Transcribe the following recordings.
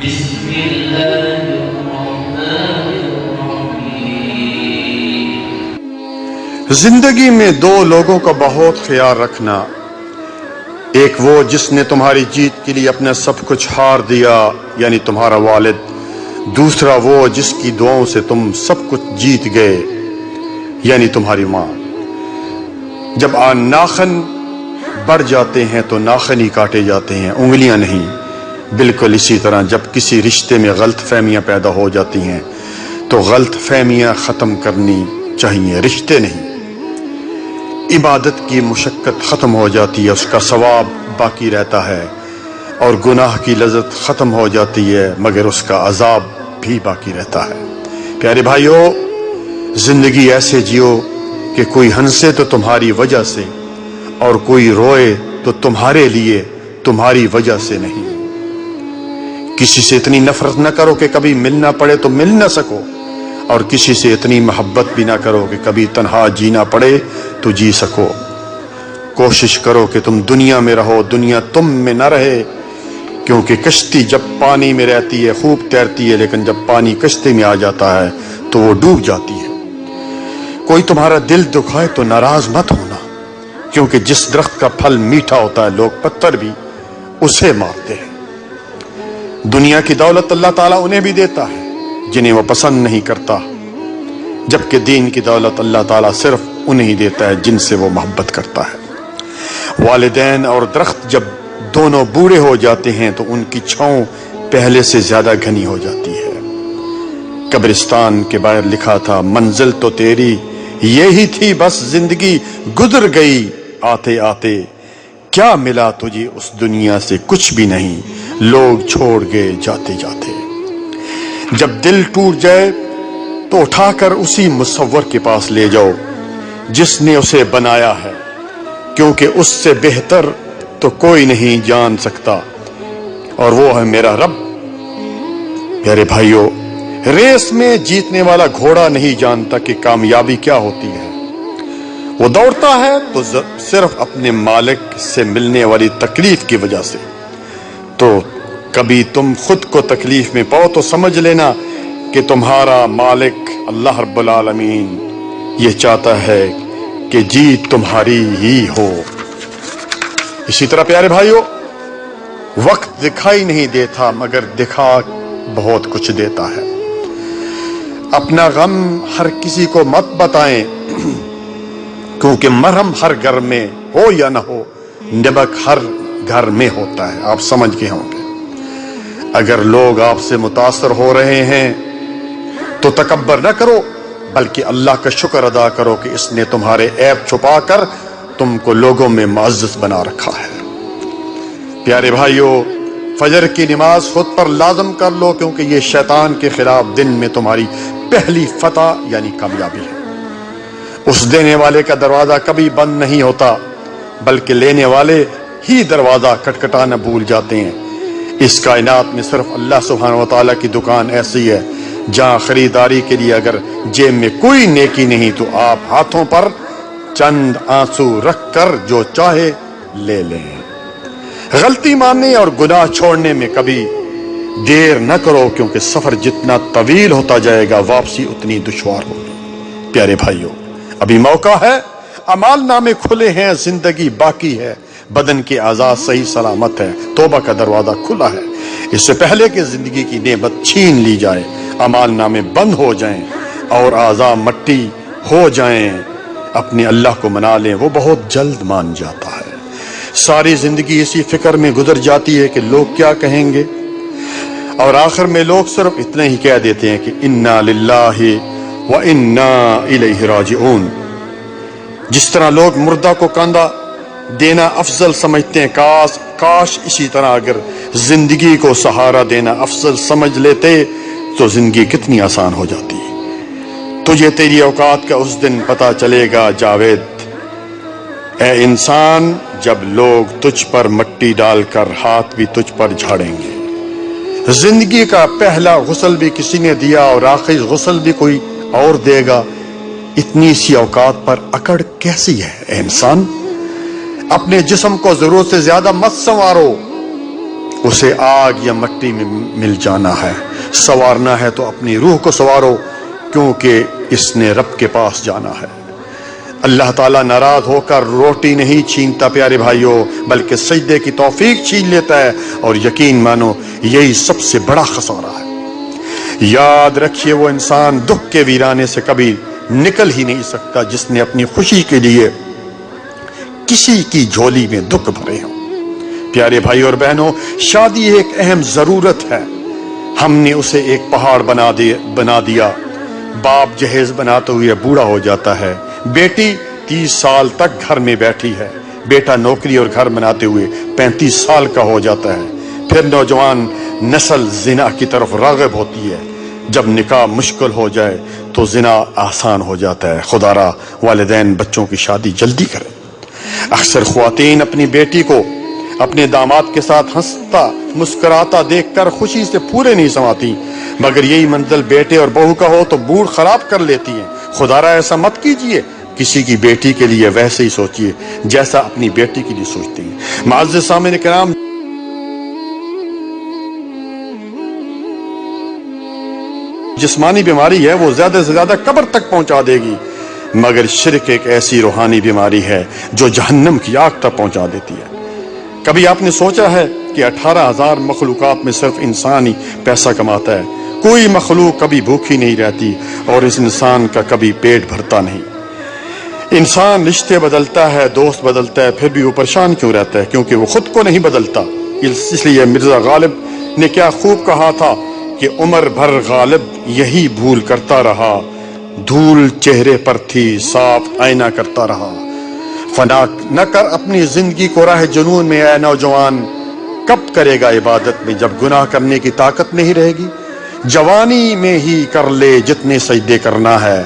بسم اللہ الرحمن الرحیم۔ زندگی میں دو لوگوں کا بہت خیال رکھنا، ایک وہ جس نے تمہاری جیت کے لیے اپنا سب کچھ ہار دیا یعنی تمہارا والد، دوسرا وہ جس کی دعاؤں سے تم سب کچھ جیت گئے یعنی تمہاری ماں۔ جب ناخن بڑھ جاتے ہیں تو ناخن ہی کاٹے جاتے ہیں، انگلیاں نہیں۔ بالکل اسی طرح جب کسی رشتے میں غلط فہمیاں پیدا ہو جاتی ہیں تو غلط فہمیاں ختم کرنی چاہیے، رشتے نہیں۔ عبادت کی مشقت ختم ہو جاتی ہے، اس کا ثواب باقی رہتا ہے، اور گناہ کی لذت ختم ہو جاتی ہے مگر اس کا عذاب بھی باقی رہتا ہے۔ پیارے بھائیو، زندگی ایسے جیو کہ کوئی ہنسے تو تمہاری وجہ سے اور کوئی روئے تو تمہارے لیے، تمہاری وجہ سے نہیں۔ کسی سے اتنی نفرت نہ کرو کہ کبھی ملنا پڑے تو مل نہ سکو، اور کسی سے اتنی محبت بھی نہ کرو کہ کبھی تنہا جینا پڑے تو جی سکو۔ کوشش کرو کہ تم دنیا میں رہو، دنیا تم میں نہ رہے، کیونکہ کشتی جب پانی میں رہتی ہے خوب تیرتی ہے، لیکن جب پانی کشتی میں آ جاتا ہے تو وہ ڈوب جاتی ہے۔ کوئی تمہارا دل دکھائے تو ناراض مت ہونا، کیونکہ جس درخت کا پھل میٹھا ہوتا ہے لوگ پتھر بھی اسے مارتے ہیں۔ دنیا کی دولت اللہ تعالیٰ انہیں بھی دیتا ہے جنہیں وہ پسند نہیں کرتا، جبکہ دین کی دولت اللہ تعالیٰ صرف انہیں دیتا ہے جن سے وہ محبت کرتا ہے۔ والدین اور درخت جب دونوں بوڑھے ہو جاتے ہیں تو ان کی چھاؤں پہلے سے زیادہ گھنی ہو جاتی ہے۔ قبرستان کے باہر لکھا تھا، منزل تو تیری یہی تھی بس زندگی گزر گئی آتے آتے، کیا ملا تجھے اس دنیا سے؟ کچھ بھی نہیں، لوگ چھوڑ گئے جاتے جاتے۔ جب دل ٹوٹ جائے تو اٹھا کر اسی مصور کے پاس لے جاؤ جس نے اسے بنایا ہے، کیونکہ اس سے بہتر تو کوئی نہیں جان سکتا، اور وہ ہے میرا رب۔ پیارے بھائیو، ریس میں جیتنے والا گھوڑا نہیں جانتا کہ کامیابی کیا ہوتی ہے۔ وہ دوڑتا ہے تو صرف اپنے مالک سے ملنے والی تکلیف کی وجہ سے۔ تو کبھی تم خود کو تکلیف میں پاؤ تو سمجھ لینا کہ تمہارا مالک اللہ رب العالمین یہ چاہتا ہے کہ جیت تمہاری ہی ہو۔ اسی طرح پیارے بھائیو، وقت دکھائی نہیں دیتا مگر دکھا بہت کچھ دیتا ہے۔ اپنا غم ہر کسی کو مت بتائیں، کیونکہ مرہم ہر گھر میں ہو یا نہ ہو، نمک ہر گھر میں ہوتا ہے۔ آپ سمجھ کے ہوں گے۔ اگر لوگ آپ سے متاثر ہو رہے ہیں تو تکبر نہ کرو، بلکہ اللہ کا شکر ادا کرو کہ اس نے تمہارے عیب چھپا کر تم کو لوگوں میں معزز بنا رکھا ہے۔ پیارے بھائیو، فجر کی نماز خود پر لازم کر لو، کیونکہ یہ شیطان کے خلاف دن میں تمہاری پہلی فتح یعنی کامیابی ہے۔ اس دینے والے کا دروازہ کبھی بند نہیں ہوتا، بلکہ لینے والے ہی دروازہ کھٹکھٹانا بھول جاتے ہیں۔ اس کائنات میں صرف اللہ سبحانہ و تعالیٰ کی دکان ایسی ہے جہاں خریداری کے لیے اگر جیب میں کوئی نیکی نہیں تو آپ ہاتھوں پر چند آنسو رکھ کر جو چاہے لے لیں۔ غلطی ماننے اور گناہ چھوڑنے میں کبھی دیر نہ کرو، کیونکہ سفر جتنا طویل ہوتا جائے گا واپسی اتنی دشوار ہوگی۔ پیارے بھائیو، ابھی موقع ہے، اعمال نامے کھلے ہیں، زندگی باقی ہے، بدن کے اعضاء صحیح سلامت ہے، توبہ کا دروازہ کھلا ہے۔ اس سے پہلے کہ زندگی کی نعمت چھین لی جائے، اعمال نامے بند ہو جائیں اور اعضاء مٹی ہو جائیں، اپنے اللہ کو منا لیں، وہ بہت جلد مان جاتا ہے۔ ساری زندگی اسی فکر میں گزر جاتی ہے کہ لوگ کیا کہیں گے، اور آخر میں لوگ صرف اتنا ہی کہہ دیتے ہیں کہ انا للہ و انا الیہ راجعون۔ جس طرح لوگ مردہ کو کاندھا دینا افضل سمجھتے ہیں، کاش اسی طرح اگر زندگی کو سہارا دینا افضل سمجھ لیتے تو زندگی کتنی آسان ہو جاتی۔ تجھے تیری اوقات کا اس دن پتہ چلے گا جاوید، اے انسان، جب لوگ تجھ پر مٹی ڈال کر ہاتھ بھی تجھ پر جھاڑیں گے۔ زندگی کا پہلا غسل بھی کسی نے دیا اور آخری غسل بھی کوئی اور دے گا۔ اتنی سی اوقات پر اکڑ کیسی ہے اے انسان؟ اپنے جسم کو ضرورت سے زیادہ مت سنوارو، اسے آگ یا مٹی میں مل جانا ہے۔ سنوارنا ہے تو اپنی روح کو سنوارو، کیونکہ اس نے رب کے پاس جانا ہے۔ اللہ تعالیٰ ناراض ہو کر روٹی نہیں چھینتا پیارے بھائیوں، بلکہ سجدے کی توفیق چھین لیتا ہے، اور یقین مانو یہی سب سے بڑا خسارہ ہے۔ یاد رکھیے وہ انسان دکھ کے ویرانے سے کبھی نکل ہی نہیں سکتا جس نے اپنی خوشی کے لیے کسی کی جھولی میں دکھ بھرے ہوں۔ پیارے بھائی اور بہنوں، شادی ایک اہم ضرورت ہے، ہم نے اسے ایک پہاڑ بنا دیا۔ باپ جہیز بناتے ہوئے بوڑھا ہو جاتا ہے، بیٹی 30 سال تک گھر میں بیٹھی ہے، بیٹا نوکری اور گھر بناتے ہوئے 35 سال کا ہو جاتا ہے، پھر نوجوان نسل زنا کی طرف راغب ہوتی ہے۔ جب نکاح مشکل ہو جائے تو زنا آسان ہو جاتا ہے۔ خدا را والدین بچوں کی شادی جلدی کریں۔ اکثر خواتین اپنی بیٹی کو اپنے داماد کے ساتھ ہنستا مسکراتا دیکھ کر خوشی سے پورے نہیں سماتی، مگر یہی منزل بیٹے اور بہو کا ہو تو موڈ خراب کر لیتی ہیں۔ خدا را ایسا مت کیجئے، کسی کی بیٹی کے لیے ویسے ہی سوچئے جیسا اپنی بیٹی کے لیے سوچتی ہیں۔ معزز سامعین کرام، جسمانی بیماری ہے وہ زیادہ سے زیادہ قبر تک پہنچا دے گی، مگر شرک ایک ایسی روحانی بیماری ہے جو جہنم کی آگ تک پہنچا دیتی ہے۔ کبھی آپ نے سوچا ہے کہ 18,000 مخلوقات میں صرف انسان ہی پیسہ کماتا ہے؟ کوئی مخلوق کبھی بھوکی نہیں رہتی اور اس انسان کا کبھی پیٹ بھرتا نہیں۔ انسان رشتے بدلتا ہے، دوست بدلتا ہے، پھر بھی وہ پریشان کیوں رہتا ہے؟ کیونکہ وہ خود کو نہیں بدلتا۔ اس لیے مرزا غالب نے کیا خوب کہا تھا کہ عمر بھر غالب یہی بھول کرتا رہا، دھول چہرے پر تھی صاف آئینہ کرتا رہا۔ فنا نہ کر اپنی زندگی کو راہ جنون میں اے نوجوان، کب کرے گا عبادت میں جب گناہ کرنے کی طاقت نہیں رہے گی؟ جوانی میں ہی کر لے جتنے سجدے کرنا ہے،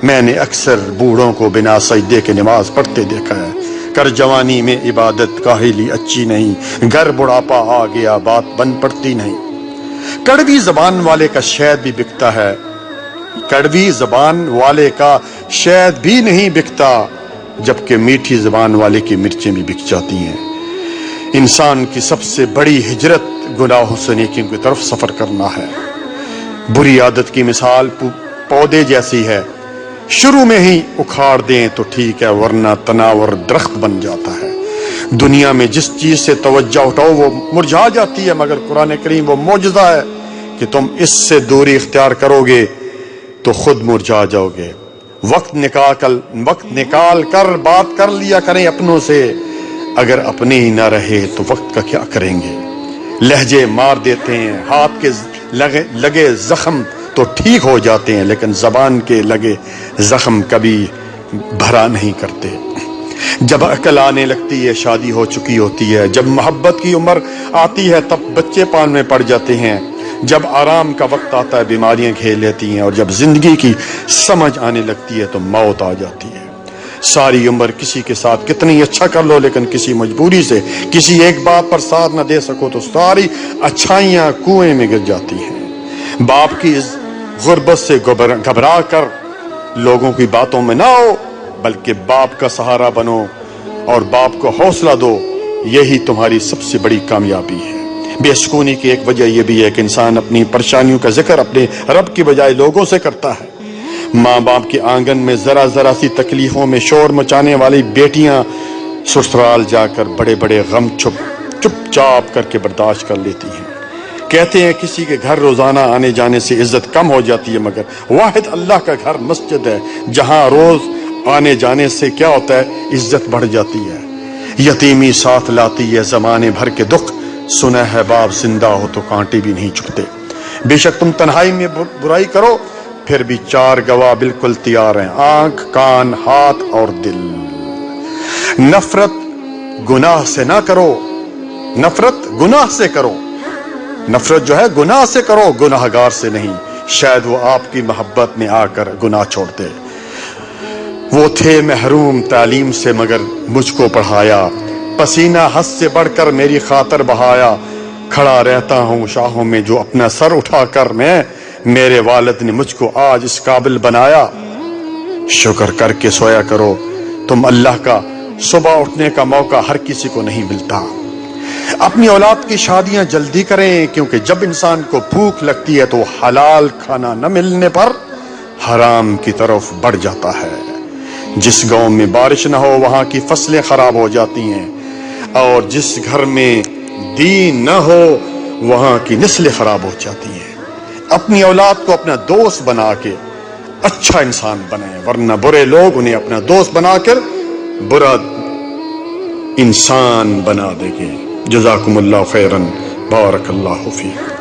میں نے اکثر بوڑھوں کو بنا سجدے کے نماز پڑھتے دیکھا ہے۔ کر جوانی میں عبادت کاہلی اچھی نہیں، گر بڑھاپا آ گیا بات بن پڑتی نہیں۔ کڑوی زبان والے کا شہد بھی بکتا ہے، کڑوی زبان والے کا شہد بھی نہیں بکتا، جبکہ میٹھی زبان والے کی مرچیں بھی بک جاتی ہیں۔ انسان کی سب سے بڑی ہجرت گناہوں سے نیکیوں کی طرف سفر کرنا ہے۔ بری عادت کی مثال پودے جیسی ہے، شروع میں ہی اکھاڑ دیں تو ٹھیک ہے، ورنہ تناور درخت بن جاتا ہے۔ دنیا میں جس چیز سے توجہ اٹھاؤ وہ مرجھا جاتی ہے، مگر قرآن کریم وہ معجزہ ہے کہ تم اس سے دوری اختیار کرو گے تو خود مرجھا جاؤ گے۔ وقت نکال کر بات کر لیا کریں اپنوں سے، اگر اپنے ہی نہ رہے تو وقت کا کیا کریں گے؟ لہجے مار دیتے ہیں، ہاتھ کے لگے زخم تو ٹھیک ہو جاتے ہیں، لیکن زبان کے لگے زخم کبھی بھرا نہیں کرتے۔ جب عقل آنے لگتی ہے شادی ہو چکی ہوتی ہے، جب محبت کی عمر آتی ہے تب بچے پان میں پڑ جاتے ہیں، جب آرام کا وقت آتا ہے بیماریاں گھیر لیتی ہیں، اور جب زندگی کی سمجھ آنے لگتی ہے تو موت آ جاتی ہے۔ ساری عمر کسی کے ساتھ کتنی اچھا کر لو، لیکن کسی مجبوری سے کسی ایک بات پر ساتھ نہ دے سکو تو ساری اچھائیاں کنویں میں گر جاتی ہیں۔ باپ کی اس غربت سے گھبرا کر لوگوں کی باتوں میں نہ ہو، بلکہ باپ کا سہارا بنو اور باپ کو حوصلہ دو، یہی تمہاری سب سے بڑی کامیابی ہے۔ بے سکونی کی ایک وجہ یہ بھی ہے کہ انسان اپنی پریشانیوں کا ذکر اپنے رب کی بجائے لوگوں سے کرتا ہے۔ ماں باپ کے آنگن میں ذرا ذرا سی تکلیفوں میں شور مچانے والی بیٹیاں سسرال جا کر بڑے بڑے غم چپ چاپ کر کے برداشت کر لیتی ہیں۔ کہتے ہیں کسی کے گھر روزانہ آنے جانے سے عزت کم ہو جاتی ہے، مگر واحد اللہ کا گھر مسجد ہے جہاں روز آنے جانے سے کیا ہوتا ہے؟ عزت بڑھ جاتی ہے۔ یتیمی ساتھ لاتی ہے زمانے بھر کے دکھ، سنا ہے باپ زندہ ہو تو کانٹے بھی نہیں چبھتے۔ بے شک تم تنہائی میں برائی کرو، پھر بھی 4 گواہ بالکل تیار ہیں، آنکھ، کان، ہاتھ اور دل۔ نفرت گناہ سے نہ کرو، نفرت گناہ سے کرو، نفرت جو ہے گناہ سے کرو، گناہگار سے نہیں، شاید وہ آپ کی محبت میں آ کر گناہ چھوڑ دے۔ وہ تھے محروم تعلیم سے مگر مجھ کو پڑھایا، پسینہ حد سے بڑھ کر میری خاطر بہایا، کھڑا رہتا ہوں شاہوں میں جو اپنا سر اٹھا کر میں، میرے والد نے مجھ کو آج اس قابل بنایا۔ شکر کر کے سویا کرو، تم اللہ کا صبح اٹھنے کا موقع ہر کسی کو نہیں ملتا۔ اپنی اولاد کی شادیاں جلدی کریں، کیونکہ جب انسان کو بھوک لگتی ہے تو حلال کھانا نہ ملنے پر حرام کی طرف بڑھ جاتا ہے۔ جس گاؤں میں بارش نہ ہو وہاں کی فصلیں خراب ہو جاتی ہیں، اور جس گھر میں دین نہ ہو وہاں کی نسلیں خراب ہو جاتی ہیں۔ اپنی اولاد کو اپنا دوست بنا کے اچھا انسان بنائیں، ورنہ برے لوگ انہیں اپنا دوست بنا کر برا انسان بنا دیں گے۔ جزاکم اللہ خیرن، بارک اللہ فیکم۔